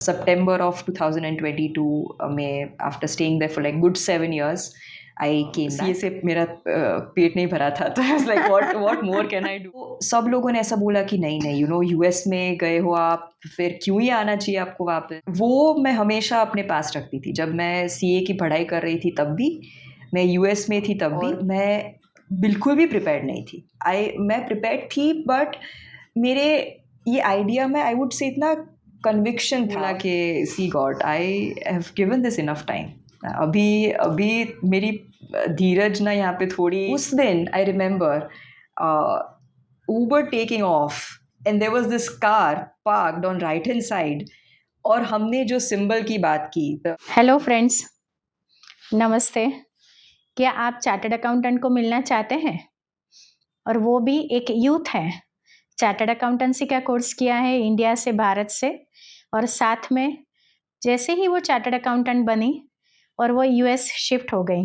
September of 2022 में after staying there for like good 7 years, I came back. CA से मेरा पेट नहीं भरा था, तो I was like what more can I do? सब लोगों ने ऐसा बोला कि नहीं US में गए हो आप, फिर क्यों ही आना चाहिए आपको वापस। वो मैं हमेशा अपने पास रखती थी। जब मैं CA की पढ़ाई कर रही थी तब भी, मैं US में थी तब भी, मैं बिल्कुल भी प्रिपेयर्ड नहीं थी। मैं प्रिपेयर्ड थी, बट मेरे ये आइडिया में आई वुड से इतना कन्विक्शन था कि see God, I have given this enough time. अभी मेरी धीरज ना यहाँ पे थोड़ी। उस दिन I remember Uber taking off and there was this car parked on right hand side, और हमने जो सिंबल की बात की। हेलो फ्रेंड्स, नमस्ते। क्या आप चार्टर्ड अकाउंटेंट को मिलना चाहते हैं? और वो भी एक यूथ है, चार्टर्ड अकाउंटेंसी का कोर्स किया है इंडिया से, भारत से, और साथ में जैसे ही वो चार्टर्ड अकाउंटेंट बनी और वो US शिफ्ट हो गई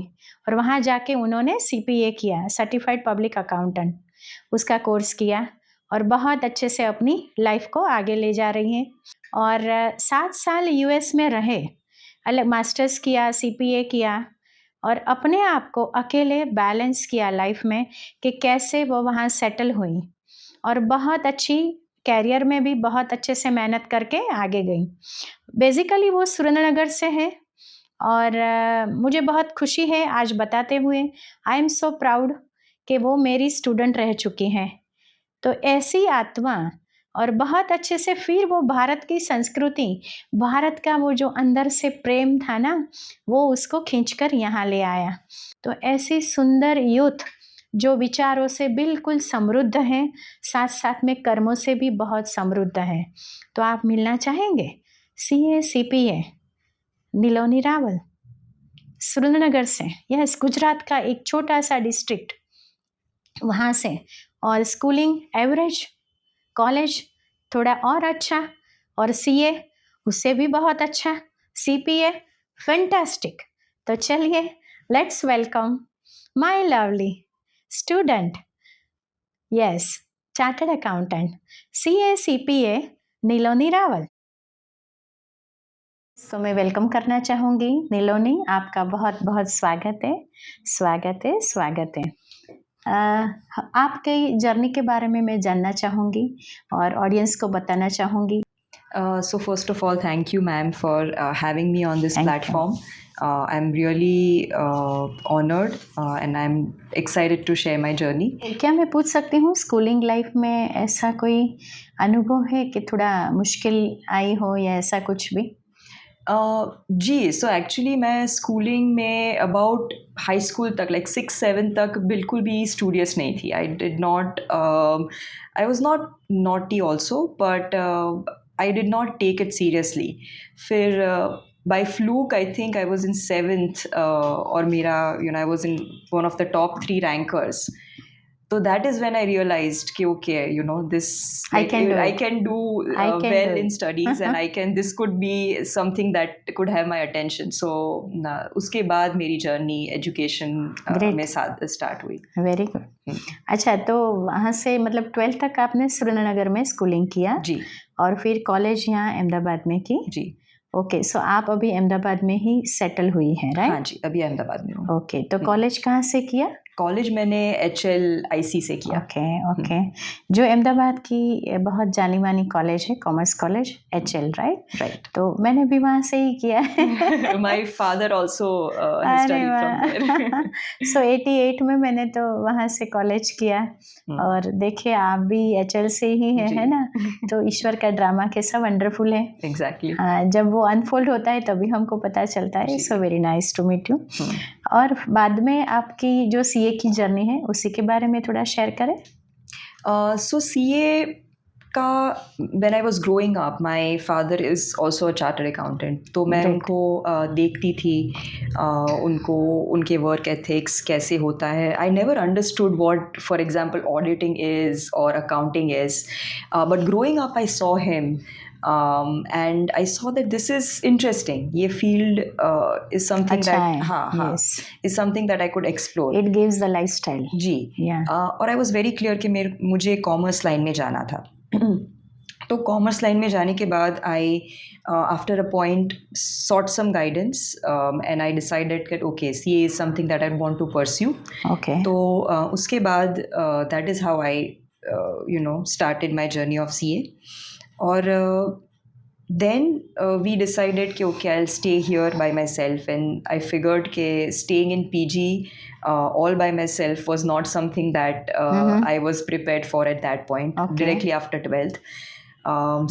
और वहाँ जाके उन्होंने CPA किया, सर्टिफाइड पब्लिक अकाउंटेंट, उसका कोर्स किया और बहुत अच्छे से अपनी लाइफ को आगे ले जा रही हैं। और 7 साल US में रहे, अलग मास्टर्स किया, CPA किया और अपने आप को अकेले बैलेंस किया लाइफ में कि कैसे वो वहाँ सेटल हुई और बहुत अच्छी कैरियर में भी बहुत अच्छे से मेहनत करके आगे गई। बेसिकली वो सुरेंद्रनगर से है और मुझे बहुत खुशी है आज बताते हुए, आई एम सो प्राउड कि वो मेरी स्टूडेंट रह चुकी हैं। तो ऐसी आत्मा, और बहुत अच्छे से फिर वो भारत की संस्कृति, भारत का वो जो अंदर से प्रेम था ना, वो उसको खींचकर यहाँ ले आया। तो ऐसी सुंदर यूथ जो विचारों से बिल्कुल समृद्ध हैं, साथ साथ में कर्मों से भी बहुत समृद्ध है। तो आप मिलना चाहेंगे? CA CPA नीलोनी रावल, सुरेंद्रनगर से, यस, गुजरात का एक छोटा सा डिस्ट्रिक्ट, वहाँ से, और स्कूलिंग एवरेज, कॉलेज थोड़ा और अच्छा, और CA उससे भी बहुत अच्छा, CPA फैंटास्टिक। तो चलिए, let's welcome my lovely student, yes, chartered accountant, CA CPA Niloni Rawal. तो मैं वेलकम करना चाहूँगी नीलोनी, आपका बहुत बहुत स्वागत है, स्वागत है, स्वागत है। आपकी जर्नी के बारे में मैं जानना चाहूँगी और ऑडियंस को बताना चाहूँगी। So first of all, thank you, ma'am, for having me on this platform. I'm really honored and I'm excited to share my journey. क्या मैं पूछ सकती हूँ, स्कूलिंग लाइफ में ऐसा कोई अनुभव है कि थोड़ा मुश्किल आई हो या ऐसा कुछ भी? जी, सो एक्चुअली मैं स्कूलिंग में अबाउट हाई स्कूल तक, लाइक 6-7 तक बिल्कुल भी स्टूडियस नहीं थी। I was not naughty also, but I did not take it seriously. फिर by fluke, I think I was in 7th, और मेरा, I was in one of the top 3 rankers. So that is when I realized कि okay, this I can do well in studies and this could be something that could have my attention. So उसके बाद मेरी journey education में start हुई। Very good. अच्छा, तो वहाँ से मतलब 12th तक आपने सुरेंद्रनगर में स्कूलिंग किया? जी। और फिर कॉलेज यहाँ अहमदाबाद में की? जी। ओके, सो आप अभी अहमदाबाद में ही सेटल हुई हैं, राइट? हाँ जी, अभी अहमदाबाद में हूँ। ओके, तो कॉलेज कहाँ से किया? कॉलेज मैंने HLIC से किया। ओके, जो अहमदाबाद की बहुत जानी मानी कॉलेज है, कॉमर्स कॉलेज, HL, राइट? तो मैंने भी वहाँ से ही किया है। My father also studied from there. So 88 में मैंने तो वहाँ से कॉलेज किया। और देखिए, आप भी HL से ही है ना? तो ईश्वर का ड्रामा कैसा वंडरफुल है। एग्जैक्टली। जब वो अनफोल्ड होता है तभी हमको पता चलता है। So very nice to meet you. और बाद में आपकी जो CA की जर्नी है उसी के बारे में थोड़ा शेयर करें। सो CA का, when I was growing up, my father is also a chartered accountant. तो मैं उनको देखती थी, उनके वर्क एथिक्स कैसे होता है। I never understood what, for example, auditing is or accounting is. But growing up, I saw him. And I saw that this is interesting. ये field is something is something that I could explore. It gives the lifestyle. जी। और I was very clear कि मुझे commerce line में जाना था। तो commerce line में जाने के बाद I after a point sought some guidance and I decided that okay CA is something that I want to pursue. Okay तो उसके बाद that is how I started my journey of CA. और then we decided कि okay I'll stay here by myself, and I figured कि staying in PG all by myself was not something that I was prepared for at that point. Okay. Directly after 12th.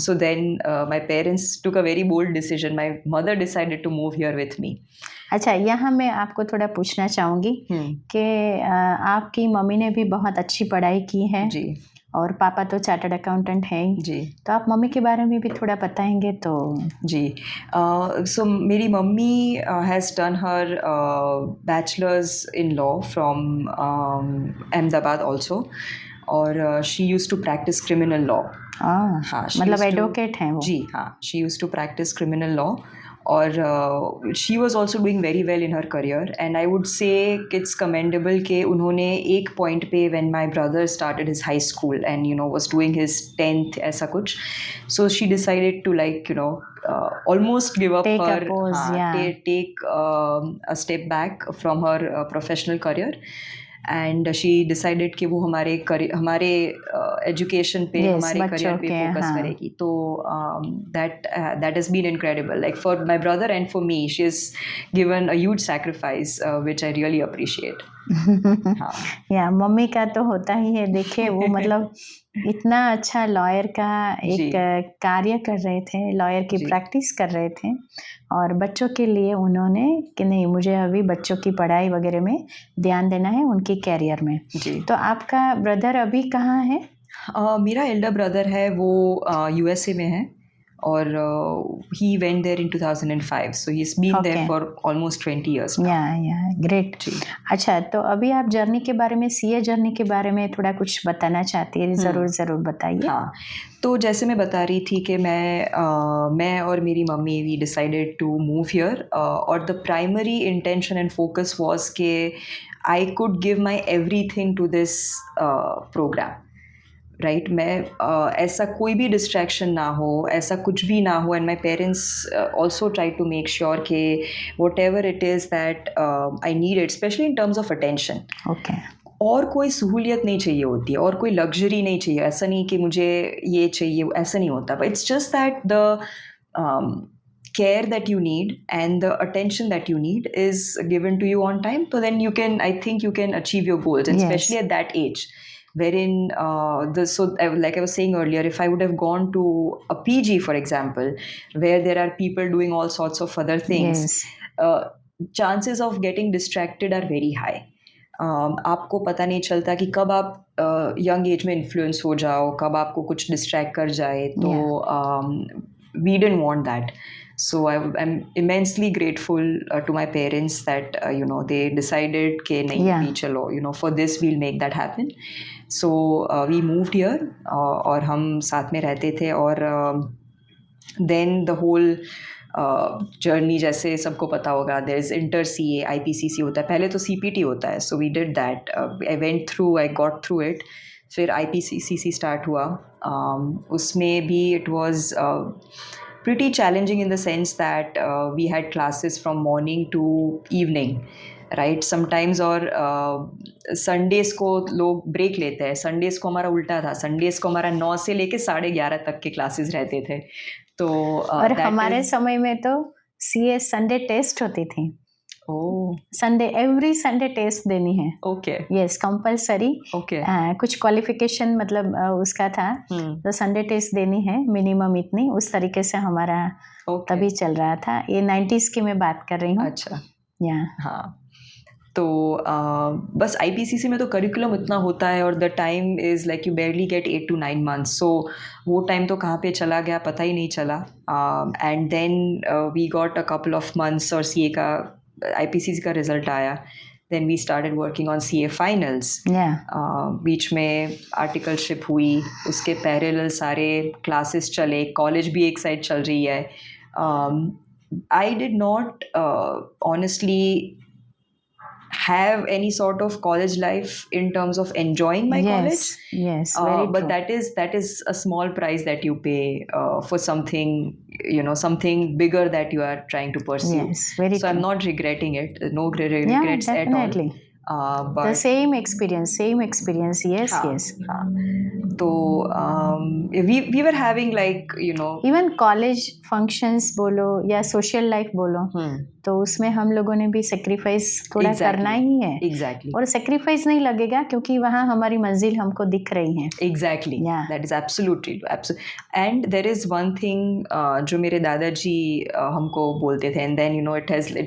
So then my parents took a very bold decision. My mother decided to move here with me. अच्छा, यहाँ मैं आपको थोड़ा पूछना चाहूँगी कि आपकी mummy ने भी बहुत अच्छी पढ़ाई की है जी और पापा तो चार्टर्ड अकाउंटेंट है ही, जी. तो आप मम्मी के बारे में भी थोड़ा बताएंगे तो. जी. So मेरी mummy has done her bachelor's in law from Ahmedabad also, और she used to practice criminal law. हाँ, she मतलब used to- एडवोकेट हैं वो. जी हाँ, she used to practice criminal law, और she was also doing very well in her career, and I would say it's commendable कि उन्होंने एक point पे when my brother started his high school and was doing his 10th ऐसा कुछ, so she decided to almost give up Take a her pause, yeah. take a step back from her professional career, and she decided कि वो हमारे education पे, Yes, हमारे बच्चों career पे के, फोकस हाँ. करेगी. तो that has been incredible, like for my brother and for me. She has given a huge sacrifice, which I really appreciate. हाँ. या मम्मी का तो होता ही है. देखिए वो मतलब इतना अच्छा लॉयर का एक जी. कार्य कर रहे थे, लॉयर की जी. प्रैक्टिस कर रहे थे, और बच्चों के लिए उन्होंने कि नहीं मुझे अभी बच्चों की पढ़ाई वगैरह में ध्यान देना है, उनकी कैरियर में. जी. तो आपका ब्रदर अभी कहाँ है? मेरा एल्डर ब्रदर है, वो यूएसए में है, और he went there in 2005, so he's been there Okay. for almost 20 years now. या ग्रेट. जी. अच्छा, तो अभी आप जर्नी के बारे में, सीए जर्नी के बारे में थोड़ा कुछ बताना चाहती है? ज़रूर बताइए. हाँ, तो जैसे मैं बता रही थी कि मैं और मेरी mummy we decided to move here, और the primary intention and focus was कि I could give my everything to this programme. Right, मैं ऐसा कोई भी डिस्ट्रैक्शन ना हो, ऐसा कुछ भी ना हो, and my parents also try to make sure कि whatever it is that I need it, specially in terms of attention. Okay. और कोई सहूलियत नहीं चाहिए होती है, और कोई लग्जरी नहीं चाहिए. ऐसा नहीं कि मुझे ये चाहिए, ऐसा नहीं होता. But it's just that the care that you need and the attention that you need is given to you on time, so then I think you can achieve your goals, and Yes. especially at that age wherein like I was saying earlier, if I would have gone to a PG, for example, where there are people doing all sorts of other things, Yes. chances of getting distracted are very high. आपको पता नहीं चलता कि कब आप young age में influence हो जाओ, कब आपको कुछ डिस्ट्रैक्ट कर जाए. तो we didn't want that. So I'm immensely grateful to my parents that they decided कि नहीं भी चलो, for this we'll make that happen. So we moved here, और हम साथ में रहते थे. और then the whole जर्नी, जैसे सबको पता होगा, there is inter CA, IPCC होता है, पहले तो CPT होता है. So we did that, I went through, I got through it. फिर IPCC स्टार्ट हुआ. उसमें भी it was pretty challenging in the sense that we had classes from morning to evening, right. Sometimes और Sundays को लोग break लेते हैं. Sundays को हमारा उल्टा था. संडेज़ को हमारा 9 से लेके 11:30 तक के क्लासेस रहते थे. तो और हमारे समय में तो सीए संडे टेस्ट होती थी. संडे, एवरी संडे टेस्ट देनी है. ओके. Yes, compulsory. ओके. कुछ क्वालिफिकेशन मतलब उसका था, तो संडे टेस्ट देनी है मिनिमम इतनी. उस तरीके से हमारा तभी चल रहा था. ये 90s की मैं बात कर रही हूँ. अच्छा. या हाँ, तो बस IPCC में तो करिकुलम इतना होता है, और the time is like you barely get 8 to 9 months. So वो टाइम तो कहाँ पे चला गया पता ही नहीं चला. And then we got a couple of months, और CA का IPCC का रिज़ल्ट आया. Then we started working on CA finals. बीच में आर्टिकलशिप हुई, उसके पैरेलल सारे क्लासेस चले, कॉलेज भी एक साइड चल रही है. आई did not honestly have any sort of college life in terms of enjoying my college. Yes, very But true. that is a small price that you pay for something, something bigger that you are trying to pursue. Yes, very So I'm true. not regretting it. No Yeah, regrets at all. definitely. The But same experience. Yes, हाँ, yes. हाँ. तो we were having like even college functions बोलो या social life बोलो, तो उसमें हम लोगों ने भी सेक्रीफाइस थोड़ा करना ही है, exactly. और सेक्रीफाइस नहीं लगेगा क्योंकि वहाँ हमारी मंजिल हमको दिख रही है. Exactly. Yeah. That is absolutely. And there is one thing जो मेरे दादाजी हमको बोलते थे, and then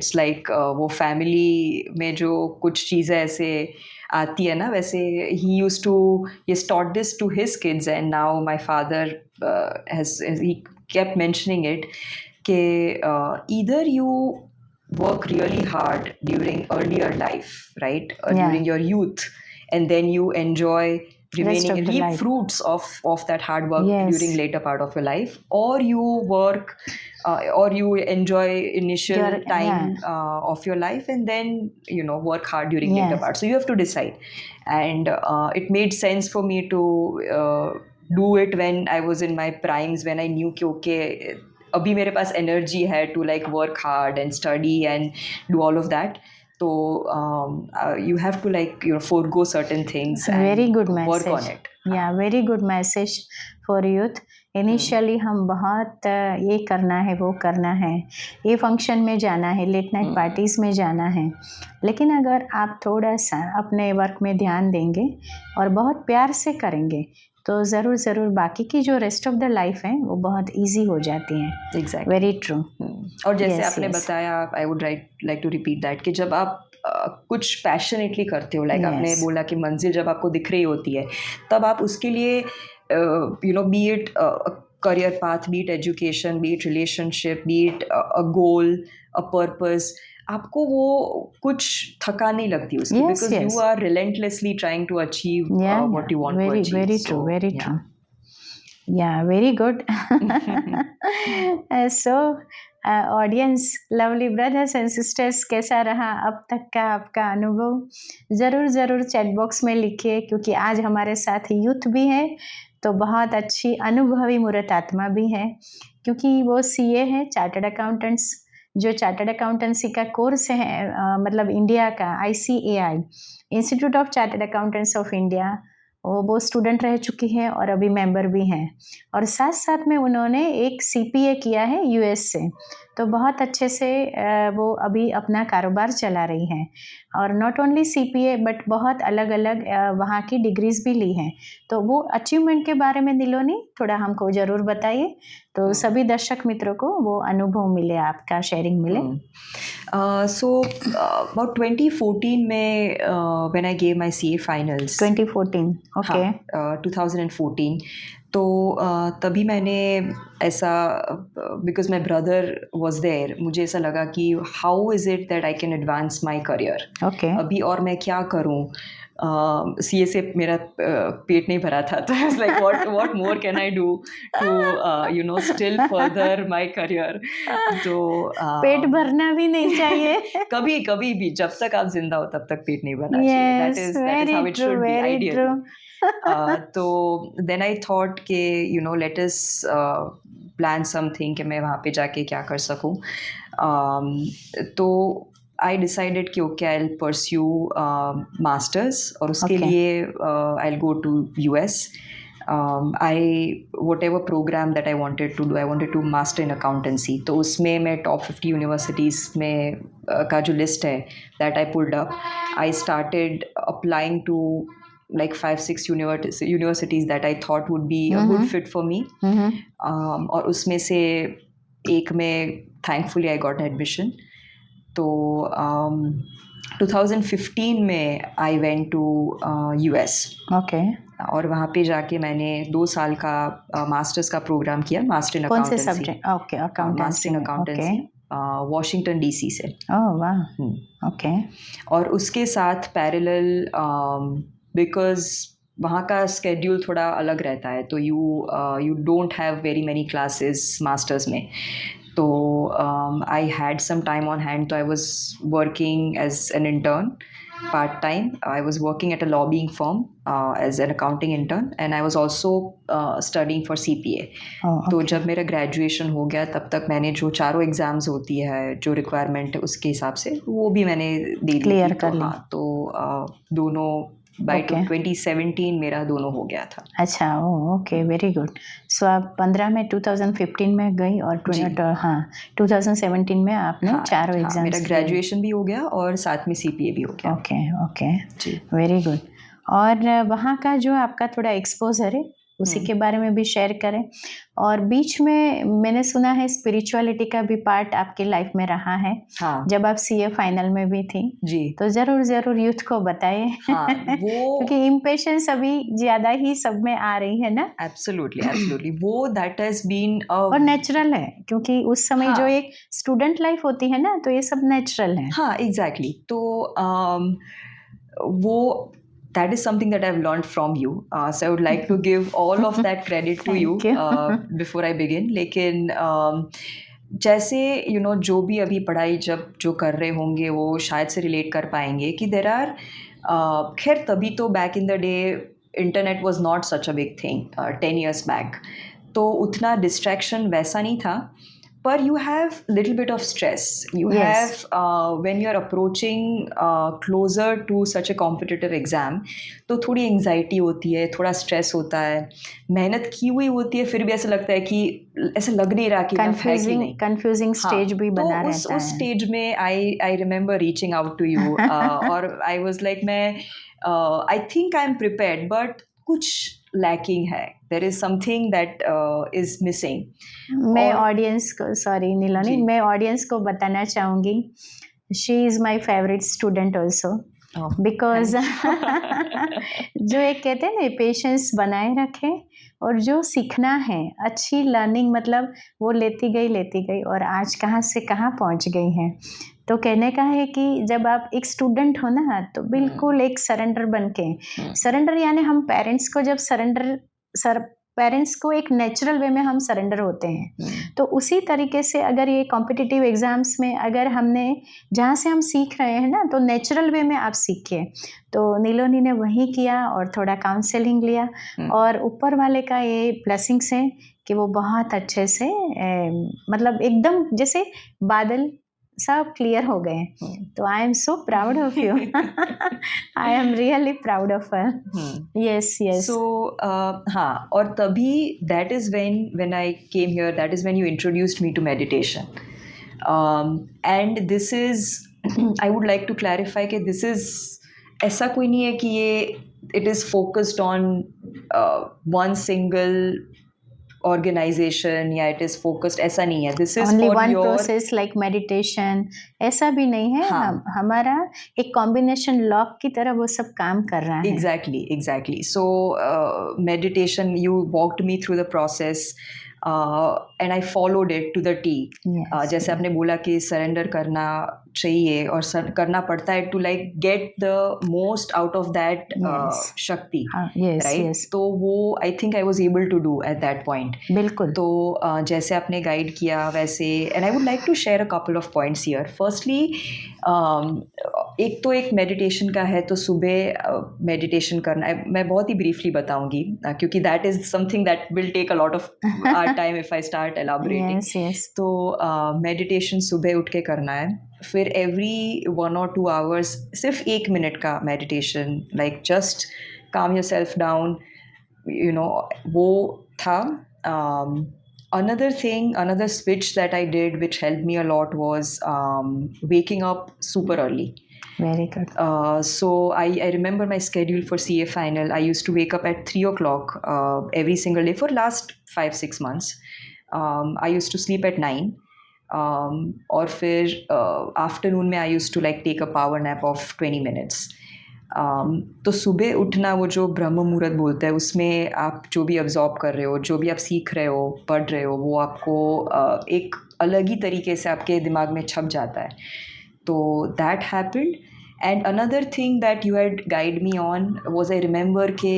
it's like वो family में जो कुछ चीज़ें ऐसे आती है ना, वैसे he taught this to his kids, and now my father he kept mentioning it कि either you work really hard during earlier life, right? Yeah. During your youth, and then you enjoy Rest of the reap life. fruits of that hard work Yes. during later part of your life, or you work or you enjoy initial time of your life, and then work hard during later Yes. part. So you have to decide, and it made sense for me to do it when I was in my primes, when I knew कि okay, अभी मेरे पास energy है to like work hard and study and do all of that. So you have to like forego certain things and Very good work message. on it. Yeah, very good message for youth. Initially हम बहुत ये करना है, वो करना है, ये function में जाना है, लेट नाइट पार्टीज़ में जाना है, लेकिन अगर आप थोड़ा सा अपने वर्क में ध्यान देंगे और बहुत प्यार से करेंगे तो ज़रूर ज़रूर बाकी की जो रेस्ट ऑफ द लाइफ है वो बहुत इजी हो जाती है. Exactly. Very true. और जैसे आपने बताया, I would like to repeat that कि जब आप कुछ पैशनेटली करते हो, लाइक आपने बोला कि मंजिल जब आपको दिख रही होती है, तब आप उसके लिए be it career path, be it education, be it relationship, be it a goal, a purpose, आपको वो कुछ थकान नहीं लगती उसकी, because you are relentlessly trying to achieve what you want to achieve. Very true, very true. Yeah, very good. So, audience, lovely brothers and sisters, कैसा रहा अब तक का आपका अनुभव? ज़रूर ज़रूर चैट बॉक्स में लिखिए, क्योंकि आज हमारे साथ यूथ भी है तो बहुत अच्छी अनुभवी मूर्त आत्मा भी है, क्योंकि वो सीए है, चार्टर्ड अकाउंटेंट्स, जो चार्टर्ड अकाउंटेंसी का कोर्स है, मतलब इंडिया का ICAI, institute of chartered accountants of India, वो स्टूडेंट रह चुकी है और अभी मेंबर भी हैं, और साथ साथ में उन्होंने एक CPA किया है US से, तो बहुत अच्छे से वो अभी अपना कारोबार चला रही हैं, और नॉट ओनली CPA बट बहुत अलग अलग वहाँ की डिग्रीज भी ली हैं. तो वो अचीवमेंट के बारे में दिलोनी थोड़ा हमको ज़रूर बताइए, तो सभी दर्शक मित्रों को वो अनुभव मिले, आपका शेयरिंग मिले. So about 2014 में when I gave my CA finals. 2014, okay. 2014. तो तभी मैंने ऐसा, because my brother was there, मुझे ऐसा लगा कि how is it that I can advance my career. Okay. अभी और मैं क्या करूँ? CA से मेरा पेट नहीं भरा था, तो I was like what more can I do to still further my career. तो पेट भरना भी नहीं चाहिए. कभी कभी भी, जब तक आप जिंदा हो तब तक पेट नहीं भरना चाहिए. That is how it should be, ideal. तो देन आई थॉट के लेट अस प्लान समथिंग कि मैं वहाँ पे जाके क्या कर सकूँ. तो I decided कि okay, I'll pursue masters, और उसके लिए I'll go to US. Whatever program that I wanted to do, I wanted to master in accountancy. तो उसमें मैं top 50 universities में का जो list है that I pulled up, I started applying to like 5-6 universities that I thought would be a good fit for me. और उसमें से एक में thankfully I got an admission. तो 2015 में I went to US. Okay. और वहाँ पे जाके मैंने 2 साल का मास्टर्स का प्रोग्राम किया, मास्टर इन अकाउंटेंसी. कौन से subject? Okay, accountancy. Master in accountancy, Washington DC से. ओह वाह. ओके. और उसके साथ पैरेलल, बिकॉज वहाँ का स्केड्यूल थोड़ा अलग रहता है, तो you don't have very many classes masters में. तो I had some time on hand. So I was working as an intern part time. I was working at a lobbying firm as an accounting intern, and I was also studying for CPA. Oh, तो okay. जब मेरा graduation हो गया तब तक मैंने जो चारों एग्ज़ाम्स होती है जो रिक्वायरमेंट है उसके हिसाब से वो भी मैंने दे दी Clear थी। कर तो ली। हाँ, तो दोनों बाय Okay. 2017 मेरा दोनों हो गया था। अच्छा, ओह ओके, वेरी गुड। सो आप 15 में 2015 में गई और जी। 2017 में आपने हाँ चारों हाँ, एग्जाम्स मेरा दिए। ग्रेजुएशन भी हो गया और साथ में CPA भी हो गया। ओके ओके, जी। Very good. और वहाँ का जो आपका थोड़ा एक्सपोजर है उसी के बारे में भी शेयर करें। और बीच में मैंने सुना है स्पिरिचुअलिटी का भी पार्ट आपके लाइफ में रहा है हाँ जब आप CA फाइनल में भी थी, जी। तो ज़रूर ज़रूर यूथ को बताइए। हाँ, वो क्योंकि इम्पेशंस अभी ज़्यादा ही सब में आ रही है ना, एब्सोल्युटली वो दैट हैज बीन और नेचुरल है क्योंकि उस समय जो हाँ एक स्टूडेंट लाइफ होती है ना, तो ये सब नेचुरल है। हाँ एग्जैक्टली। तो वो that is something that I've learned from you. So I would like to give all of that credit to you Thank you. before I begin. लेकिन जैसे जो भी अभी पढ़ाई जब जो कर रहे होंगे वो शायद से रिलेट कर पाएंगे कि देर आर खैर तभी तो back in the day internet was not such a big thing 10 years back, तो उतना डिस्ट्रैक्शन वैसा नहीं था। पर you have little bit of stress. You Yes. have when you're approaching closer to such a competitive exam, तो थोड़ी anxiety होती है, थोड़ा स्ट्रेस होता है, मेहनत की हुई होती है, फिर भी ऐसा लगता है कि ऐसा लग नहीं रहा कि enough है कि नहीं। कंफ्यूजिंग स्टेज भी तो बना उस रहता है। स्टेज में I remember reaching out to you और आई वाज लाइक मैं I think I am prepared but कुछ लैकिंग है, there is something that is missing. मैं और ऑडियंस को, सॉरी नीलानी, जी। मैं ऑडियंस को बताना चाहूँगी, she is my favourite student also, because जो एक कहते हैं ना पेशेंस बनाए रखे और जो सीखना है, अच्छी लर्निंग मतलब वो लेती गई और आज कहाँ से कहाँ पहुँच गई हैं। तो कहने का है कि जब आप एक स्टूडेंट हो ना, तो बिल्कुल एक सरेंडर बन के, सरेंडर यानी हम पेरेंट्स को जब पेरेंट्स को एक नेचुरल वे में हम सरेंडर होते हैं, तो उसी तरीके से अगर ये कॉम्पिटिटिव एग्ज़ाम्स में अगर हमने जहाँ से हम सीख रहे हैं ना, तो नेचुरल वे में आप सीखिए। तो नीलोनी ने वही किया और थोड़ा काउंसलिंग लिया और ऊपर वाले का ये ब्लेसिंग्स है कि वो बहुत अच्छे से मतलब एकदम जैसे बादल सब क्लियर हो गए। तो I am so proud of you. I am really proud of her. Yes yes. So हाँ, और तभी that is when I came here, that is when you introduced me to meditation. And this is I would like to clarify कि this is ऐसा कोई नहीं है कि ये it is focused on one single organisation या it is focused, ऐसा नहीं है। This is only for one your process like meditation, ऐसा भी नहीं है। हाँ। हमारा एक कॉम्बिनेशन लॉक की तरह वो सब काम कर रहा है। Exactly. So meditation, you walked me through the process and I followed it to the T. Yes, जैसे आपने बोला कि सरेंडर करना चाहिए और करना पड़ता है to like get the most out of that shakti, right? तो वो I think I was able to do at that point. बिल्कुल। तो जैसे आपने गाइड किया वैसे, and I would like to share a couple of points here. Firstly एक meditation का है, तो सुबह मेडिटेशन करना है। मैं बहुत ही ब्रीफली बताऊंगी क्योंकि that is something that will take a lot of our time if I start elaborating. तो मेडिटेशन सुबह उठ के करना है, फिर एवरी 1 or 2 hours सिर्फ 1 मिनट का मेडिटेशन, लाइक जस्ट काम योर सेल्फ डाउन, वो था। Another thing, another switch that I did which helped me a lot was waking up super early. Very good. So I remember my schedule for CA final. I used to wake up at 3 o'clock every single day for last 5-6 months. I used to sleep at 9. और फिर afternoon में I used to like take a power nap of 20 minutes. तो सुबह उठना, वो जो ब्रह्म मुहूर्त बोलते हैं, उसमें आप जो भी अब्जॉर्ब कर रहे हो, जो भी आप सीख रहे हो, पढ़ रहे हो, वो आपको एक अलग ही तरीके से आपके दिमाग में छप जाता है। तो that happened. And another thing that you had guide me on was, I remember के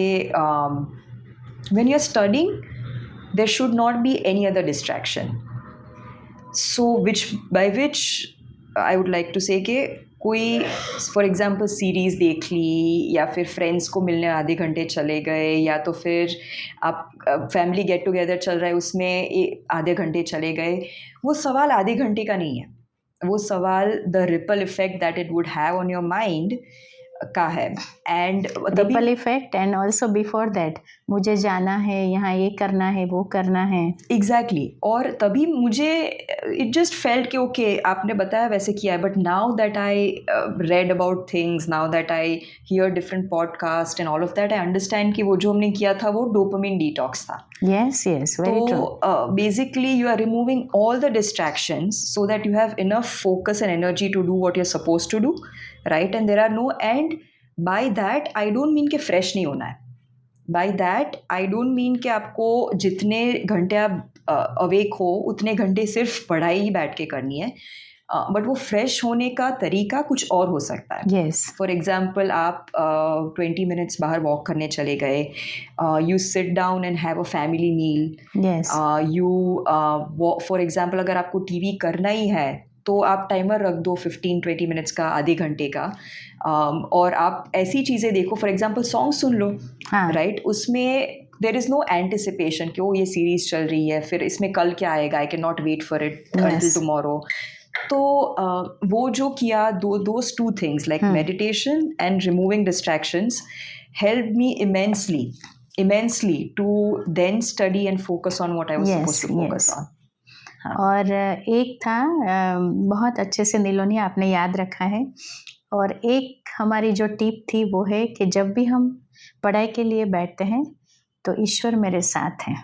when you are studying there should not be any other distraction. So by which I would like to say कि कोई for example series देख ली या फिर friends को मिलने आधे घंटे चले गए या तो फिर आप फैमिली गेट टुगेदर चल रहा है उसमें आधे घंटे चले गए, वो सवाल आधे घंटे का नहीं है, वो सवाल the ripple effect that it would have on your mind का है। And ripple effect and also before that मुझे जाना है, यहाँ ये करना है, वो करना है। एग्जैक्टली और तभी मुझे इट जस्ट फेल्ट कि ओके आपने बताया वैसे किया है, but now that I read about things, now that I hear different podcast and all of that, I understand कि वो जो हमने किया था वो डोपामिन डिटॉक्स था। Yes yes very true. तो basically you are removing all the distractions so that you have enough focus and energy to do what you are suppose to do, right? And there are no, and by that I don't mean कि fresh नहीं होना है, by that I don't mean कि आपको जितने घंटे आप awake हो उतने घंटे सिर्फ पढ़ाई ही बैठ के करनी है, बट वो फ्रेश होने का तरीका कुछ और हो सकता है। यस फॉर एग्जाम्पल आप 20 मिनट्स बाहर वॉक करने चले गए, you sit down and have a family meal, yes you for example अगर आपको टीवी करना ही है तो आप टाइमर रख दो 15-20 मिनट्स का, आधे घंटे का, और आप ऐसी चीज़ें देखो, फॉर एग्जाम्पल सॉन्ग सुन लो, हाँ राइट? उसमें देर इज़ नो एंटिसिपेशन कि ओ ये सीरीज़ चल रही है, फिर इसमें कल क्या आएगा, I can not wait for it until tomorrow. तो वो जो किया, those two things like meditation and removing distractions help me immensely to then study and focus on what I was supposed to focus on. हाँ. और एक था बहुत अच्छे से नीलोनी आपने याद रखा है, और एक हमारी जो टिप थी वो है कि जब भी हम पढ़ाई के लिए बैठते हैं तो ईश्वर मेरे साथ हैं,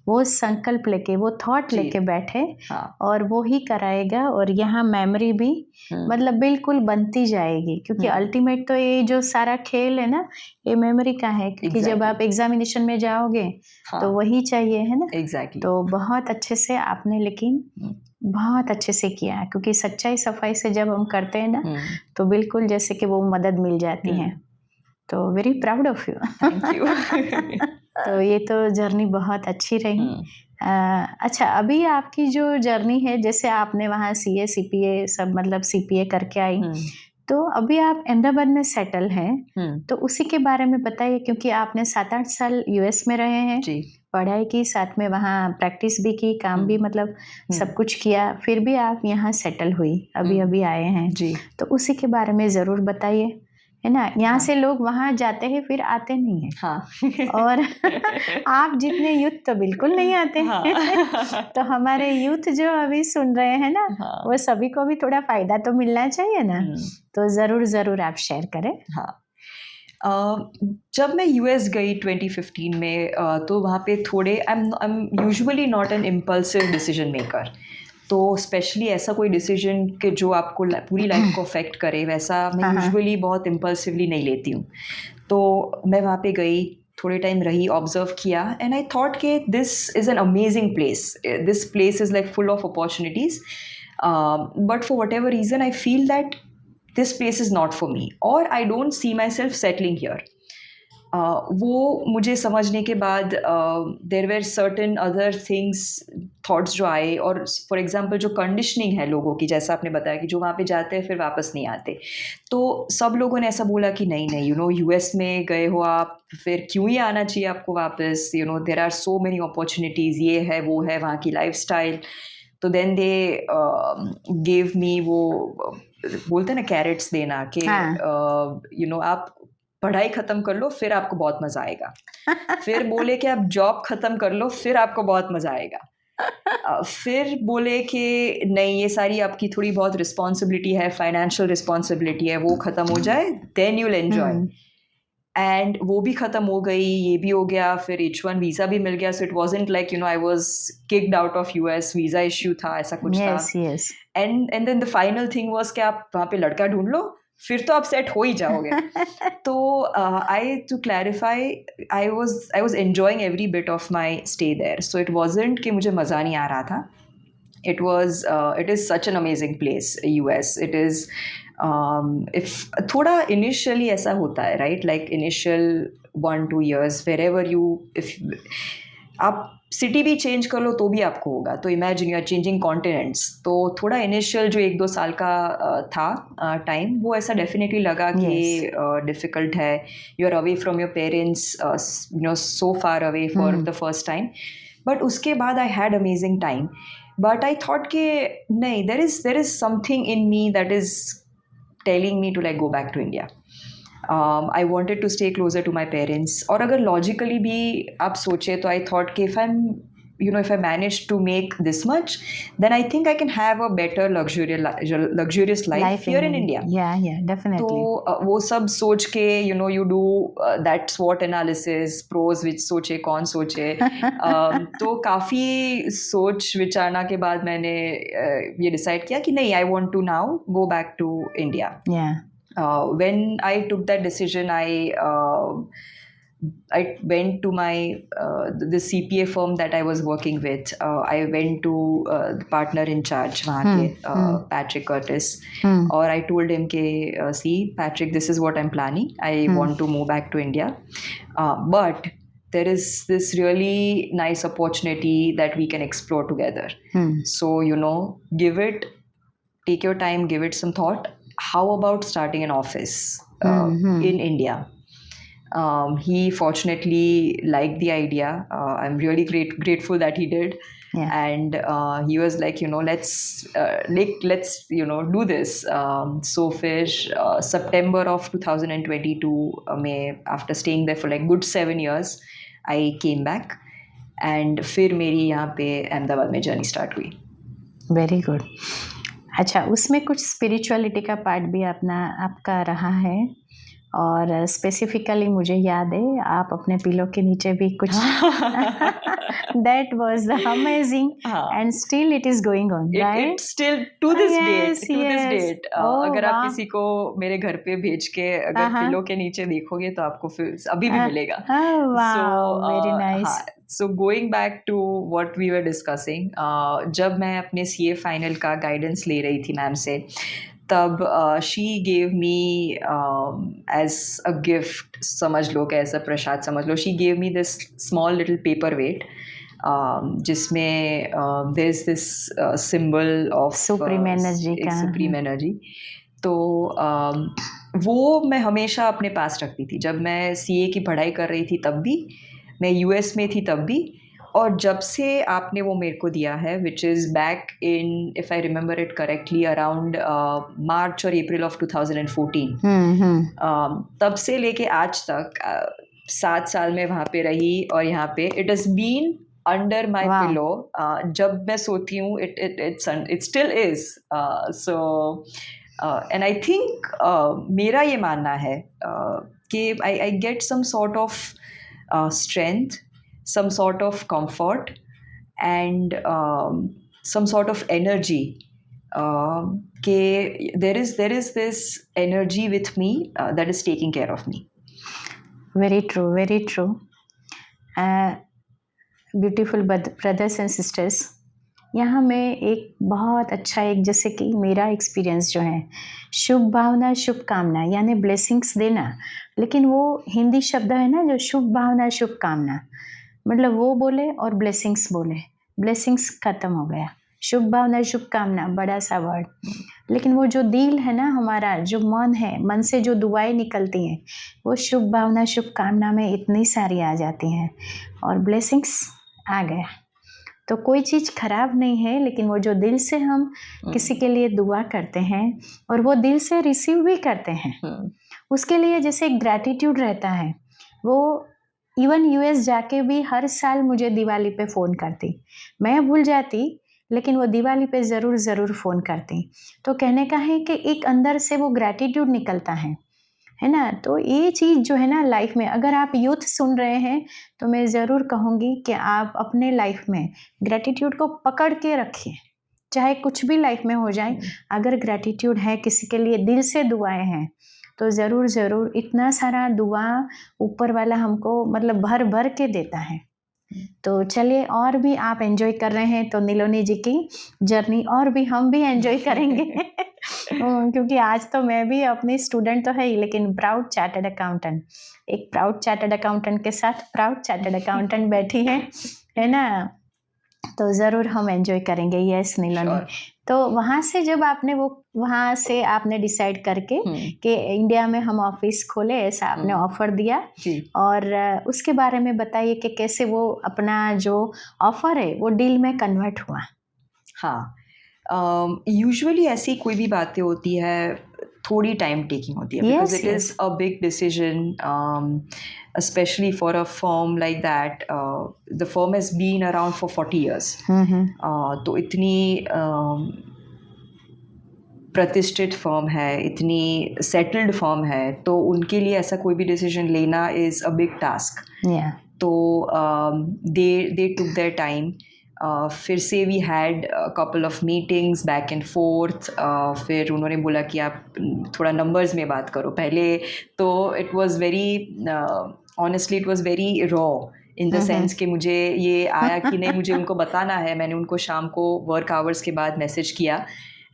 वो संकल्प लेके, वो थॉट लेके बैठे, हाँ. और वो ही कराएगा, और यहाँ मेमोरी भी मतलब बिल्कुल बनती जाएगी, क्योंकि अल्टीमेट तो ये जो सारा खेल है ना, ये मेमोरी का है, क्योंकि जब आप एग्जामिनेशन में जाओगे तो वही चाहिए, है ना? एग्जैक्टली। तो बहुत अच्छे से आपने लेकिन बहुत अच्छे से किया है, क्योंकि सच्चाई सफाई से जब हम करते हैं ना तो बिल्कुल जैसे कि वो मदद मिल जाती है। तो very proud of you. Thank you. तो ये तो जर्नी बहुत अच्छी रही। अच्छा, अभी आपकी जो जर्नी है, जैसे आपने वहाँ CA CPA सब मतलब CPA करके आई, तो अभी आप अहमदाबाद में सेटल हैं, तो उसी के बारे में बताइए, क्योंकि आपने 7-8 साल US में रहे हैं, पढ़ाई की, साथ में वहाँ प्रैक्टिस भी की, काम भी मतलब सब कुछ किया, फिर भी आप यहाँ सेटल हुई, अभी अभी आए हैं जी। तो उसी के बारे में ज़रूर बताइए, है ना? यहाँ से लोग वहाँ जाते हैं फिर आते नहीं हैं। हाँ। और आप जितने यूथ तो बिल्कुल नहीं आते हैं। तो हमारे यूथ जो अभी सुन रहे हैं ना, वो सभी को भी थोड़ा फायदा तो मिलना चाहिए ना, तो ज़रूर आप शेयर करें। हाँ, जब मैं US गई 2015 में, तो वहाँ पे थोड़े I am usually not an impulsive decision maker, तो स्पेशली ऐसा कोई डिसीजन कि जो आपको पूरी लाइफ को अफेक्ट करे, वैसा मैं यूजुअली बहुत इम्पल्सिवली नहीं लेती हूँ। तो मैं वहाँ पे गई, थोड़े टाइम रही, ऑब्जर्व किया, एंड आई थॉट कि this is an amazing place, this place is like full of opportunities, but for whatever reason I feel that this place is not for me, और I don't see my self settling here. वो मुझे समझने के बाद there were certain other things, thoughts जो आए, और for example जो कंडीशनिंग है लोगों की, जैसा आपने बताया कि जो वहाँ पे जाते हैं फिर वापस नहीं आते, तो सब लोगों ने ऐसा बोला कि नहीं, US में गए हो आप, फिर क्यों ही आना चाहिए आपको वापस, there are so many opportunities, ये है वो है वहाँ की लाइफ स्टाइल। तो देन दे गेव मी, वो बोलते हैं ना कैरेट्स देना, कि आप पढ़ाई ख़त्म कर लो फिर आपको बहुत मज़ा आएगा, फिर बोले कि आप जॉब ख़त्म कर लो फिर आपको बहुत मज़ा आएगा, फिर बोले कि नहीं, ये सारी आपकी थोड़ी बहुत रिस्पॉन्सिबिलिटी है, फाइनेंशियल रिस्पॉन्सिबिलिटी है, वो ख़त्म हो जाए देन यूल एन्जॉय। एंड वो भी ख़त्म हो गई, ये भी हो गया, फिर H1 वीज़ा भी मिल गया, so it wasn't like I was kicked out of US, visa issue था, ऐसा कुछ था। And then the final thing was कि आप वहाँ पे लड़का ढूंढ लो, फिर तो आप सेट हो ही जाओगे। तो to clarify, I was enjoying every bit of my stay there, so it wasn't कि मुझे मज़ा नहीं आ रहा था, it is such an amazing place, US. It is if थोड़ा initially ऐसा होता है, right, like initial 1-2 years wherever you, if आप सिटी भी चेंज कर लो तो भी आपको होगा. तो imagine you are changing continents. तो थोड़ा इनिशियल जो 1-2 साल का था टाइम, वो ऐसा डेफिनेटली लगा कि Yes. डिफ़िकल्ट है. You are away from your parents, you know, so far away for the first time. But उसके बाद I had amazing time. But I thought कि नहीं, there is something in me that is telling me to like go back to India. I wanted to stay closer to my parents. और अगर logically भी आप सोचे तो I thought कि if I manage to make this much, then I think I can have a better luxurious life here in India. Yeah, definitely. तो वो सब सोच के you do that SWOT analysis, pros which सोचे कौन सोचे. तो काफ़ी सोच विचारना के बाद मैंने ये डिसाइड किया कि नहीं, I want to now go back to India. Yeah. When I took that decision, I went to the CPA firm that I was working with. I went to the partner in charge, वहाँ के Patrick Curtis, और I told him कि see Patrick, this is what I'm planning. I want to move back to India, but there is this really nice opportunity that we can explore together. So take your time, give it some thought. How about starting an office in India? He fortunately liked the idea. I'm really grateful that he did. Yeah. And he was like, let's do this. So फिर September of 2022 में, after staying there for like good 7 years, I came back. And फिर मेरी यहाँ पे अहमदाबाद में journey start हुई. Very good. अच्छा, उसमें कुछ स्पिरिचुअलिटी का पार्ट भी आपका रहा है, और स्पेसिफिकली मुझे याद है आप अपने पिलो के नीचे भी कुछ that was amazing, and still it is going on, right? It still to this date. अगर आप किसी को मेरे घर पे भेज के अगर पिलो के नीचे देखोगे तो आपको फिर अभी भी मिलेगा. Very nice. So going back to what we were discussing, जब मैं अपने CA फाइनल का गाइडेंस ले रही थी मैम से, तब she gave me as a gift, समझ लो, कैसा प्रसाद समझ लो, she gave me this small little paperweight, जिसमें there's this symbol of supreme energy का, सुप्रीम एनर्जी. तो वो मैं हमेशा अपने पास रखती थी. जब मैं CA की पढ़ाई कर रही थी तब भी, मैं US में थी तब भी, और जब से आपने वो मेरे को दिया है, which is back in, if I remember it correctly, around March और अप्रैल ऑफ 2014, तब से लेके आज तक 7 साल में वहाँ पे रही, और यहाँ पे it has been under my pillow. जब मैं सोती हूँ it still is. So and I think मेरा ये मानना है कि I get some sort of strength, some sort of comfort, and some sort of energy. There is this energy with me that is taking care of me. Very true, very true. Beautiful brothers and sisters, यहाँ में एक बहुत अच्छा, एक जैसे कि मेरा experience जो है, शुभ भावना शुभ कामना, यानी ब्लेसिंग्स देना, लेकिन वो हिंदी शब्द है ना, जो शुभ भावना शुभ कामना, मतलब वो बोले और ब्लेसिंग्स बोले, ब्लेसिंग्स ख़त्म हो गया, शुभ भावना शुभ कामना बड़ा सा वर्ड, लेकिन वो जो दिल है ना हमारा, जो मन है, मन से जो दुआएं निकलती हैं, वो शुभ भावना शुभ कामना में इतनी सारी आ जाती हैं, और ब्लेसिंग्स आ गया. तो कोई चीज़ ख़राब नहीं है, लेकिन वो जो दिल से हम किसी के लिए दुआ करते हैं और वो दिल से रिसीव भी करते हैं, उसके लिए जैसे ग्रैटिट्यूड रहता है. वो इवन US जाके भी हर साल मुझे दिवाली पे फ़ोन करती, मैं भूल जाती, लेकिन वो दिवाली पे ज़रूर फ़ोन करती. तो कहने का है कि एक अंदर से वो ग्रैटिट्यूड निकलता है ना. तो ये चीज़ जो है ना लाइफ में, अगर आप यूथ सुन रहे हैं तो मैं ज़रूर कहूँगी कि आप अपने लाइफ में ग्रैटिट्यूड को पकड़ के रखिए, चाहे कुछ भी लाइफ में हो जाए. अगर ग्रैटिट्यूड है, किसी के लिए दिल से दुआएं हैं, तो ज़रूर इतना सारा दुआ ऊपर वाला हमको मतलब भर के देता है. तो चलिए, और भी आप एंजॉय कर रहे हैं तो नीलोनी जी की जर्नी और भी हम भी एंजॉय करेंगे. क्योंकि आज तो मैं भी अपनी स्टूडेंट तो है ही, लेकिन प्राउड चार्टर्ड अकाउंटेंट, एक प्राउड चार्टर्ड अकाउंटेंट के साथ प्राउड चार्टर्ड अकाउंटेंट बैठी है ना, तो ज़रूर हम एंजॉय करेंगे। Yes Niloni, Sure. तो वहाँ से जब आपने वो वहाँ से आपने डिसाइड करके कि इंडिया में हम ऑफिस खोले, ऐसा आपने ऑफर दिया, जी और उसके बारे में बताइए कि कैसे वो अपना जो ऑफर है वो डील में कन्वर्ट हुआ। हाँ, यूजुअली ऐसी कोई भी बातें होती है, थोड़ी टाइम टेकिंग होती है, because Yes, it is a big decision, especially for a firm like that. The firm has been around for 40 years. तो इतनी प्रतिष्ठित फर्म है, इतनी सेटल्ड फर्म है, तो उनके लिए ऐसा कोई भी डिसीजन लेना is a big task. Yeah. तो दे टुक देयर टाइम. फिर से we had couple of meetings back and forth. फिर उन्होंने बोला कि आप थोड़ा नंबर्स में बात करो पहले. तो it was very honestly it was very raw in the sense कि मुझे ये आया कि नहीं, मुझे उनको बताना है. मैंने उनको शाम को वर्क आवर्स के बाद मैसेज किया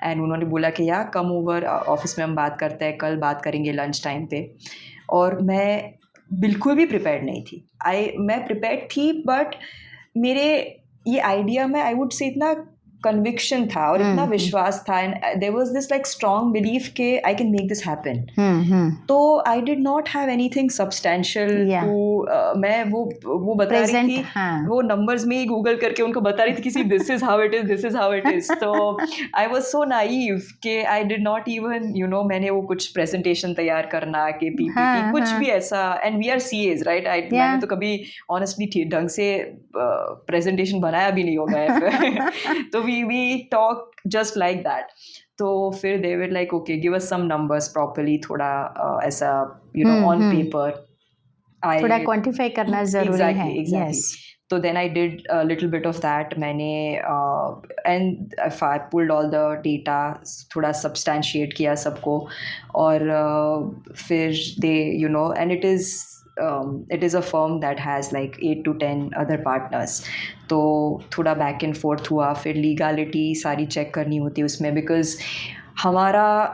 एंड उन्होंने बोला कि यार कम ओवर ऑफिस में हम बात करते हैं, कल बात करेंगे लंच टाइम पे. और मैं बिल्कुल भी प्रिपेयर्ड नहीं थी. मैं प्रिपेयर्ड थी, बट मेरे ये आइडिया में आई वुड से इतना कन्विक्शन था और इतना विश्वास था, and there was this like strong belief के I can make this happen. तो I did not have anything substantial Yeah. Too. मैं वो बता रही Present, थी, हाँ. वो नंबर्स में ही गूगल करके उनको बता रही थी किसी this is how it is, this is how it is. तो आई वाज सो नाइव कि आई डिड नॉट इवन मैंने वो कुछ प्रेजेंटेशन तैयार करना कि पीपीटी हाँ, कुछ हाँ. भी ऐसा. And we are CAs right. मैंने तो कभी ऑनेस्टली ढंग से प्रेजेंटेशन बनाया भी नहीं होगा ऐसे. तो we talk just like that. तो फिर they were like okay, give us some numbers properly, थोड़ा ऐसा on paper. थोड़ा क्वांटिफाई करना ज़रूरी है. Exactly. Yes. So then I did a little bit of that. मैंने and if I pulled all the data, थोड़ा substantiate किया सबको. और फिर they and it is a firm that has like 8 to 10 other partners. तो थोड़ा back and fourth हुआ. फिर लीगलिटी सारी चेक करनी होती है उसमें, बिकॉज हमारा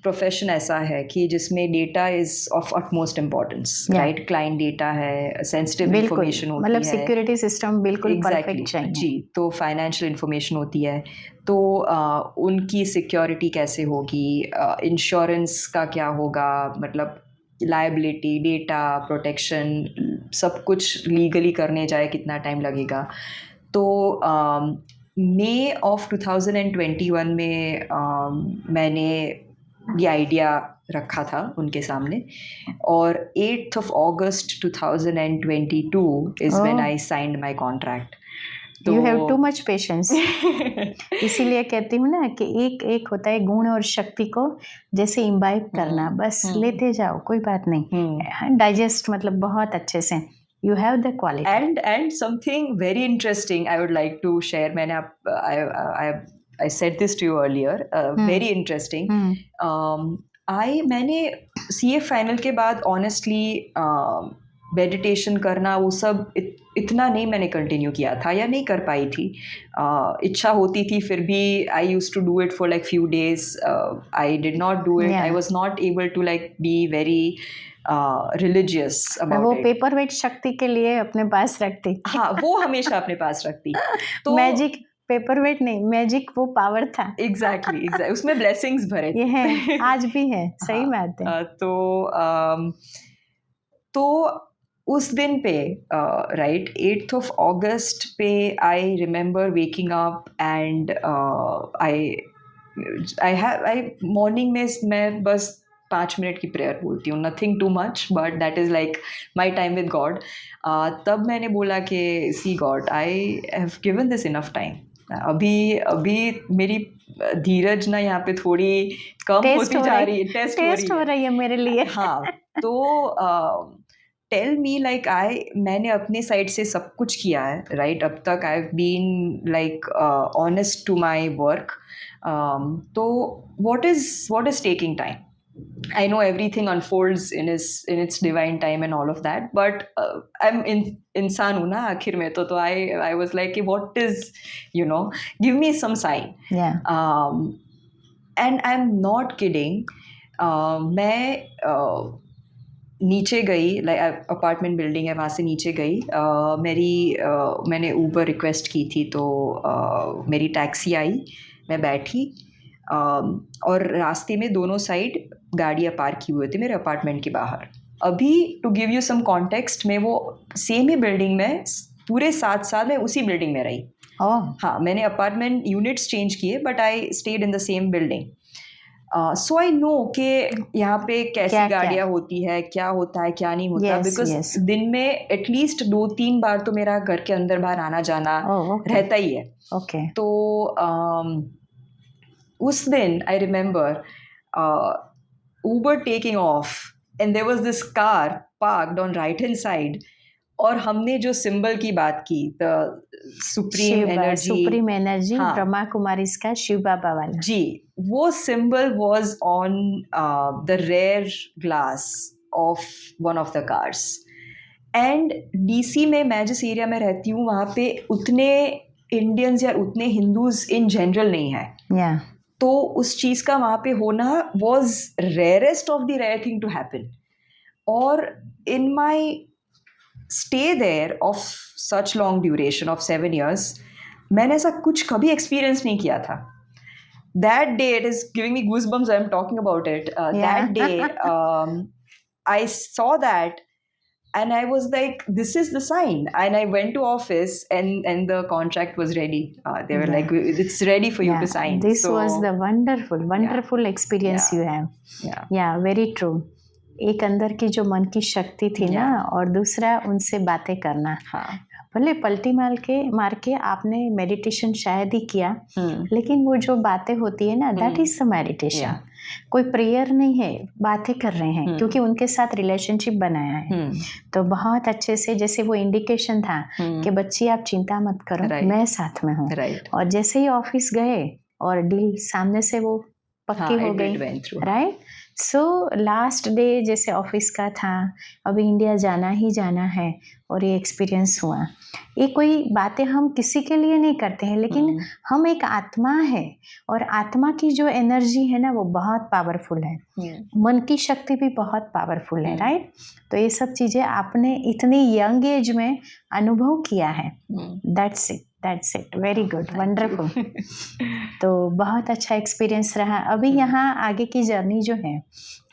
प्रोफेशन ऐसा है कि जिसमें data is of utmost importance, right. Client data है, सेंसिटिव इंफॉर्मेशन होती है, मतलब सिक्योरिटी सिस्टम बिल्कुल परफेक्ट चाहिए. जी. तो फाइनेंशियल इंफॉर्मेशन होती है, तो उनकी सिक्योरिटी कैसे होगी, इंश्योरेंस का क्या होगा, मतलब लायबिलिटी, डेटा प्रोटेक्शन, सब कुछ लीगली करने जाए कितना टाइम लगेगा. तो मई ऑफ 2021 में मैंने ये आइडिया रखा था उनके सामने, और 8th of August 2022 is when I signed my contract. You have too much patience. इसीलिए कहती हूँ ना कि एक होता है गुण और शक्ति को जैसे इम्बाइब करना, बस लेते जाओ, कोई बात नहीं, डाइजेस्ट मतलब बहुत अच्छे से. You have the quality. And something very interesting I would like to share. I said this to you earlier. Very interesting. मैंने CA फाइनल के बाद ऑनेस्टली मेडिटेशन करना वो सब इतना नहीं मैंने कंटिन्यू किया था, या नहीं कर पाई थी. इच्छा होती थी फिर भी I used to do it for like few days. I did not do it. I was not able to like be very religious about वो it. पेपर वेट शक्ति के लिए अपने पास रखती. हाँ, वो हमेशा अपने पास रखती. तो मैजिक पेपर वेट नहीं, मैजिक वो पावर था. एग्जैक्टली उसमें ब्लेसिंग्स भरे ये है, आज भी है. सही बात है. तो उस दिन पे राइट 8th of August पे I remember waking up and I morning में मैं बस 5 मिनट की प्रेयर बोलती हूँ, nothing too much, but that is like my time with God. तब मैंने बोला कि see God, I have given this enough time. अभी मेरी धीरज ना यहाँ पे थोड़ी कम होती जा रही है, टेस्ट हो रही है मेरे लिए. हाँ. तो टेल मी लाइक मैंने अपने साइड से सब कुछ किया है, राइट. अब तक I have been like honest to my work. तो what is taking time? I know everything unfolds in its divine time and all of that, but I'm इंसान हूँ ना आखिर में. तो I was like, what is, give me some sign. Yeah. And I am not kidding, मैं नीचे गई, like apartment building है, वहाँ से नीचे गई, मैंने ऊबर रिक्वेस्ट की थी, तो मेरी टैक्सी आई, मैं बैठी, और रास्ते में दोनों साइड गाड़ियाँ पार्क की हुई थी मेरे अपार्टमेंट के बाहर. अभी to give you some context, मैं वो सेम ही बिल्डिंग में पूरे 7 साल में उसी बिल्डिंग में रही. हाँ, मैंने अपार्टमेंट यूनिट्स चेंज किए, but I stayed in the same building. So I know कि यहाँ पे कैसी क्या क्या गाड़ियाँ होती है, क्या होता है, क्या नहीं होता, यस बिकॉज यस दिन में एटलीस्ट 2-3 बार तो मेरा घर के अंदर बाहर आना जाना ओके रहता ही है. ओके तो उस दिन I remember Uber taking off and there was this car parked on right hand side, और हमने जो सिंबल की बात की, the supreme energy, supreme energy हाँ, ब्रह्मा कुमारीज का शिव बाबा वाला जी, वो symbol was on the rear glass of one of the cars. And DC में, मैं जिस एरिया में रहती हूँ, वहाँ पे उतने इंडियंस या उतने हिंदूज इन जनरल नहीं है. या तो उस चीज़ का वहाँ पे होना was rarest of the rare thing to happen. और in my stay there of such long duration of 7 years, मैंने ऐसा कुछ कभी एक्सपीरियंस नहीं किया था. That day, it is giving me goosebumps. I'm talking about it. That day, I saw that, and I was like, "This is the sign." And I went to office, and the contract was ready. They were like, "It's ready for you to sign." This So, was the wonderful experience Yeah. you have. yeah, या very true. एक अंदर की जो मन की शक्ति थी ना, और दूसरा उनसे बातें करना. हाँ, भले पलटी मार के आपने मेडिटेशन शायद ही किया, लेकिन वो जो बातें होती है ना, that is the meditation. Yeah. कोई प्रेयर नहीं है, बातें कर रहे हैं, क्योंकि उनके साथ रिलेशनशिप बनाया है. तो बहुत अच्छे से, जैसे वो इंडिकेशन था कि बच्ची आप चिंता मत करो, Right. मैं साथ में हूँ. right. और जैसे ही ऑफिस गए और डील सामने से वो पक्की हाँ, हो it गई, went through. Right. So last day जैसे ऑफिस का था, अभी इंडिया जाना ही जाना है, और ये एक्सपीरियंस हुआ. ये कोई बातें हम किसी के लिए नहीं करते हैं, लेकिन हम एक आत्मा है, और आत्मा की जो एनर्जी है ना, वो बहुत पावरफुल है. मन की शक्ति भी बहुत पावरफुल है, राइट. तो ये सब चीज़ें आपने इतनी यंग एज में अनुभव किया है. That's it very good, wonderful. तो बहुत अच्छा एक्सपीरियंस रहा. अभी यहाँ आगे की जर्नी जो है,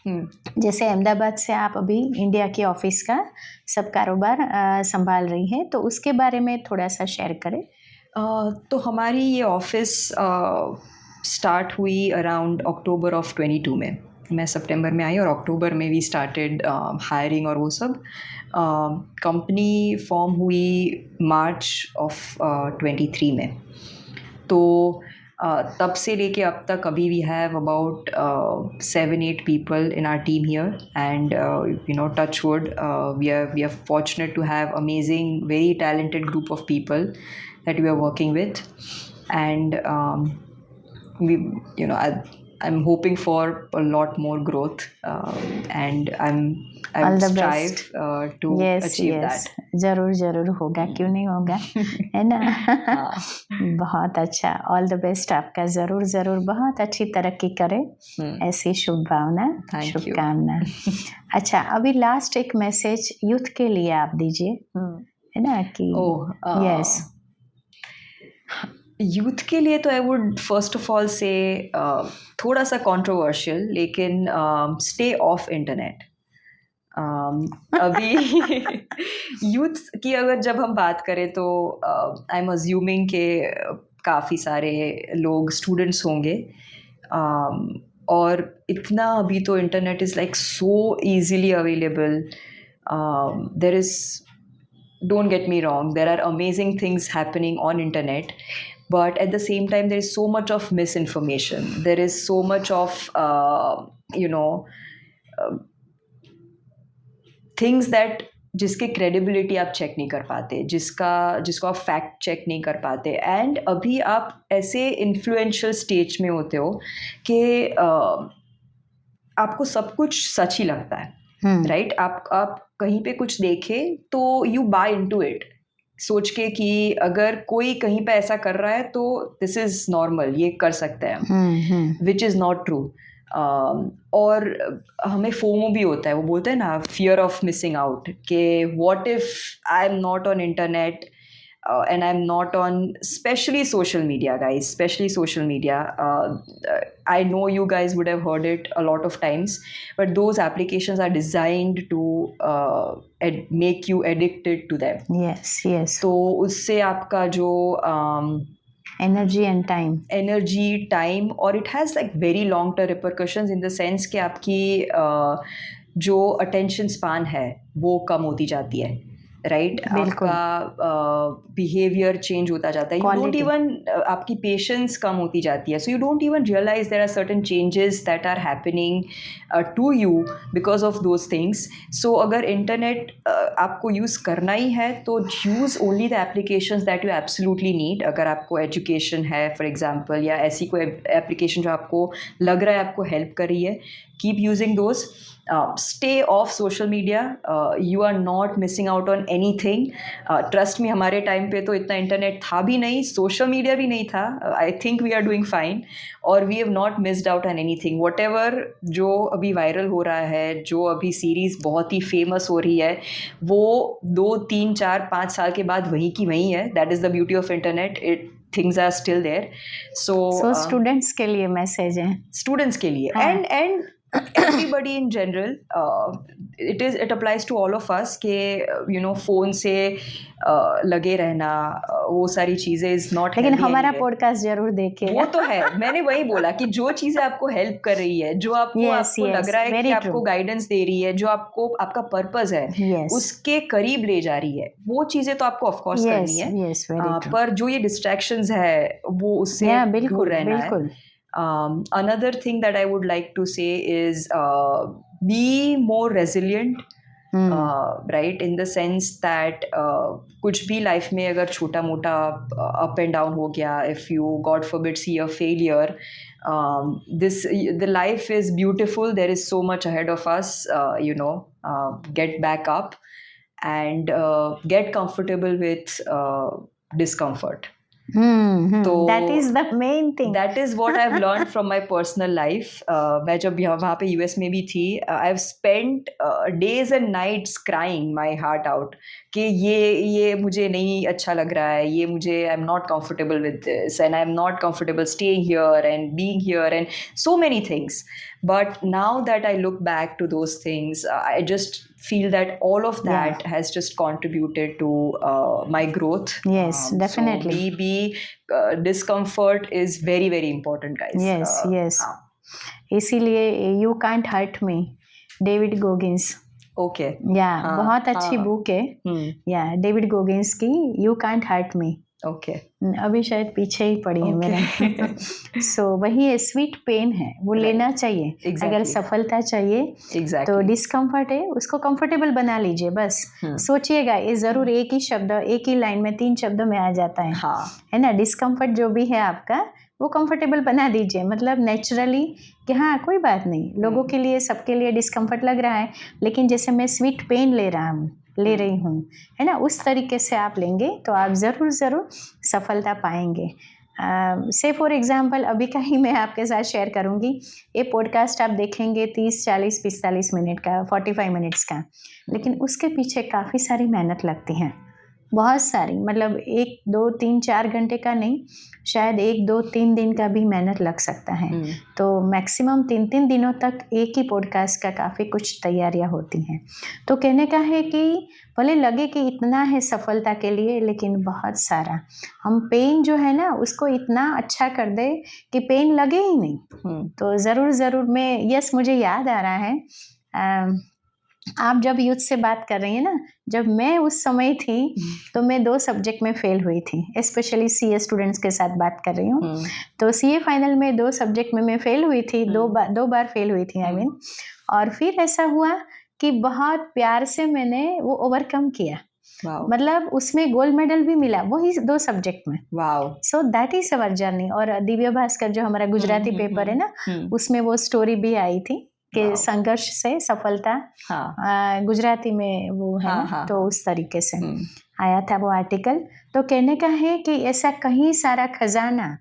जैसे अहमदाबाद से आप अभी इंडिया के ऑफिस का सब कारोबार संभाल रही हैं, तो उसके बारे में थोड़ा सा शेयर करें. तो हमारी ये ऑफिस स्टार्ट हुई अराउंड अक्टूबर ऑफ 22 में. मैं सितंबर में आई और अक्टूबर में वी स्टार्टेड हायरिंग और वो सब. कंपनी फॉर्म हुई मार्च ऑफ 23 में. तो तब से लेके अब तक अभी we have about 7-8 people in our team here, and touch wood, we are fortunate to have amazing, very talented group of people that we are working with, and I'm hoping for a lot more growth, and I All will the strive to achieve yes. that. जरूर होगा, क्यों नहीं होगा, है ना. बहुत अच्छा. All the best आपका. जरूर बहुत अच्छी तरक्की करे, ऐसी शुभ भावना, Thank you. शुभकामना. अच्छा, अभी लास्ट एक मैसेज यूथ के लिए आप दीजिए, है ना, कि यस. यूथ के लिए तो I would first of all से थोड़ा सा कंट्रोवर्शियल, लेकिन स्टे ऑफ इंटरनेट. अभी यूथ की अगर जब हम बात करें तो आई एम अज्यूमिंग के काफ़ी सारे लोग स्टूडेंट्स होंगे, और इतना अभी तो internet is like so easily available. There is, don't get me wrong, there are amazing things happening on internet, but at the same time there is so much of misinformation, there is so much of things that जिसके credibility आप check नहीं कर पाते, जिसको आप fact check नहीं कर पाते. एंड अभी आप ऐसे इन्फ्लुएंशियल स्टेज में होते हो कि आपको सब कुछ सच ही लगता है, राइट. आप कहीं पे कुछ देखे तो यू बाय इनटू इट. सोच के कि अगर कोई कहीं पे ऐसा कर रहा है तो दिस इज नॉर्मल, ये कर सकते हैं, विच इज़ नॉट ट्रू। और हमें फोमो भी होता है, वो बोलते हैं ना, फियर ऑफ मिसिंग आउट, कि what if I am not on internet and I'm not on, especially social media, guys, especially social media. I know you guys would have heard it a lot of times, but those applications are designed to make you addicted to them. Yes, yes. तो उससे आपका जो energy and time, और it has like very long term repercussions in the sense कि आपकी जो attention span है वो कम होती जाती है, राइट? आपका बिहेवियर चेंज होता जाता है, यू डोंट इवन, आपकी पेशेंस कम होती जाती है, so you don't even realize there are certain changes that are happening to you because of those things. So अगर इंटरनेट आपको यूज़ करना ही है तो use only the applications that you absolutely need. अगर आपको एजुकेशन है फॉर एग्जांपल, या ऐसी कोई एप्लीकेशन जो आपको लग रहा है आपको हेल्प कर रही है, keep using those. Stay off social media. You are not missing out on anything. Trust me, हमारे टाइम पे तो इतना इंटरनेट था भी नहीं, सोशल मीडिया भी नहीं था. I think we are doing fine, और we have not missed out on anything. Whatever जो अभी वायरल हो रहा है, जो अभी सीरीज़ बहुत ही फेमस हो रही है, वो 2, 3, 4, 5 साल के बाद वहीं की वहीं है. That is the beauty of internet. Things are still there. So students के लिए मैसेज है, स्टूडेंट्स के लिए, and everybody in general, it applies to all of us कि you know फ़ोन से लगे रहना, वो सारी चीज़ें इज़ नॉट। लेकिन हमारा पॉडकास्ट जरूर देखिए, वो तो है, मैंने वही बोला कि जो चीज़ें आपको हेल्प कर रही है, जो आपको लग रहा है कि आपको गाइडेंस दे रही है, जो आपको आपका पर्पस है उसके करीब ले जा रही है, वो चीज़ें तो आपको ऑफ कोर्स करनी है, पर जो ये डिस्ट्रैक्शंस है वो उससे दूर रहना है। Another thing that I would like to say is be more resilient, right? In the sense that कुछ भी लाइफ में अगर छोटा मोटा up and down हो गया, if you God forbid see a failure, the life is beautiful, there is so much ahead of us, get back up and get comfortable with discomfort. तो that is the main thing. That is what I've learned from my personal life. मैं जब वहाँ पे US में भी थी, I've spent days and nights crying my heart out कि ये मुझे नहीं अच्छा लग रहा है, ये मुझे I'm not comfortable with this, and I'm not comfortable staying here and being here and so many things. But now that I look back to those things, I just feel that all of that has just contributed to my growth. Yes, definitely. So discomfort is very, very important, guys. Yes. इसीलिए You Can't Hurt Me, David Goggins. Okay. बहुत अच्छी book है, David Goggins की You Can't Hurt Me. Okay. अभी शायद पीछे ही पड़ी है मेरे. सो वही है, स्वीट पेन है, वो लेना चाहिए. अगर सफलता चाहिए तो डिस्कम्फर्ट है, उसको कंफर्टेबल बना लीजिए बस. सोचिएगा, ये जरूर एक ही शब्द, एक ही लाइन में 3 शब्दों में आ जाता है, है ना? डिस्कम्फर्ट जो भी है आपका, वो कंफर्टेबल बना दीजिए, मतलब नेचुरली कि हाँ कोई बात नहीं, लोगों के लिए, सबके लिए डिस्कम्फर्ट लग रहा है, लेकिन जैसे मैं स्वीट पेन ले रही हूँ, है ना, उस तरीके से आप लेंगे तो आप ज़रूर सफलता पाएंगे. से फॉर एग्ज़ाम्पल अभी का ही मैं आपके साथ शेयर करूँगी. ये पॉडकास्ट आप देखेंगे 30, 40, 45 मिनट का, 45 मिनट्स का, लेकिन उसके पीछे काफ़ी सारी मेहनत लगती है, बहुत सारी, मतलब 1, 2, 3, 4 घंटे का नहीं, शायद 1, 2, 3 दिन का भी मेहनत लग सकता है. तो मैक्सिमम 3 दिनों तक एक ही पॉडकास्ट का काफ़ी कुछ तैयारियां होती हैं. तो कहने का है कि भले लगे कि इतना है सफलता के लिए, लेकिन बहुत सारा हम पेन जो है ना उसको इतना अच्छा कर दे कि पेन लगे ही नहीं. तो ज़रूर मैं मुझे याद आ रहा है, आप जब यूथ से बात कर रही हैं ना, जब मैं उस समय थी तो मैं 2 सब्जेक्ट में फेल हुई थी, स्पेशली सीए स्टूडेंट्स के साथ बात कर रही हूँ. तो सीए फाइनल में 2 सब्जेक्ट में मैं फेल हुई थी, 2 बार फेल हुई थी, आई मीन. और फिर ऐसा हुआ कि बहुत प्यार से मैंने वो ओवरकम किया. मतलब उसमें गोल्ड मेडल भी मिला, वही 2 सब्जेक्ट में. So that is our journey. और दिव्य भास्कर जो हमारा गुजराती पेपर है ना, उसमें वो स्टोरी भी आई थी कि संघर्ष से सफलता, गुजराती में वो है ना, तो उस तरीके से आया था वो आर्टिकल। तो कहने का है कि ऐसा कहीं सारा खजाना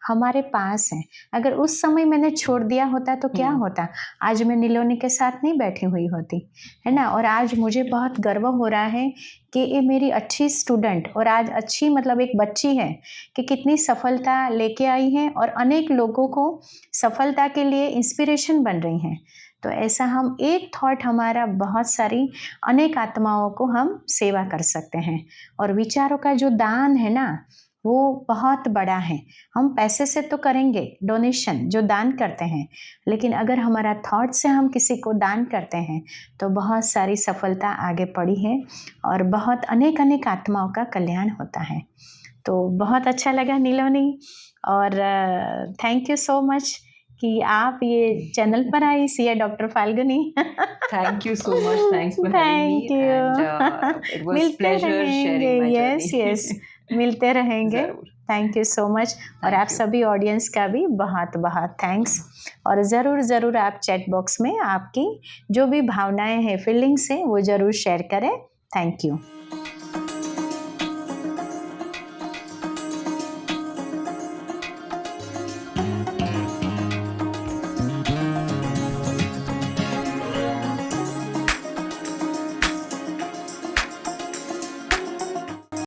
हमारे पास है। अगर उस समय मैंने छोड़ दिया होता तो क्या होता, आज मैं नीलोनी के साथ नहीं बैठी हुई होती, है ना। और आज मुझे बहुत गर्व हो रहा है कि ये मेरी अच्छी स्टूडेंट और आज अच्छी मतलब एक बच्ची है कि कितनी सफलता लेके आई है और अनेक लोगों को सफलता के लिए इंस्पिरेशन बन रही हैं। तो ऐसा हम एक थॉट हमारा बहुत सारी अनेक आत्माओं को हम सेवा कर सकते हैं। और विचारों का जो दान है ना वो बहुत बड़ा है। हम पैसे से तो करेंगे डोनेशन, जो दान करते हैं, लेकिन अगर हमारा थॉट से हम किसी को दान करते हैं तो बहुत सारी सफलता आगे पड़ी है और बहुत अनेक अनेक आत्माओं का कल्याण होता है। तो बहुत अच्छा लगा नीलोनी, और थैंक यू सो मच कि आप ये चैनल पर आई, सी doctor Falguni. Thank you so much. Thanks for having me. Thank you. And it was मिलते pleasure रहेंगे, sharing my yes journey. Yes, मिलते रहेंगे। ज़रूर। Thank you so much. और Thank आप you. सभी ऑडियंस का भी बहुत बहुत थैंक्स। और ज़रूर ज़रूर आप चैट बॉक्स में आपकी जो भी भावनाएं हैं, फीलिंग्स हैं, वो ज़रूर शेयर करें। Thank you.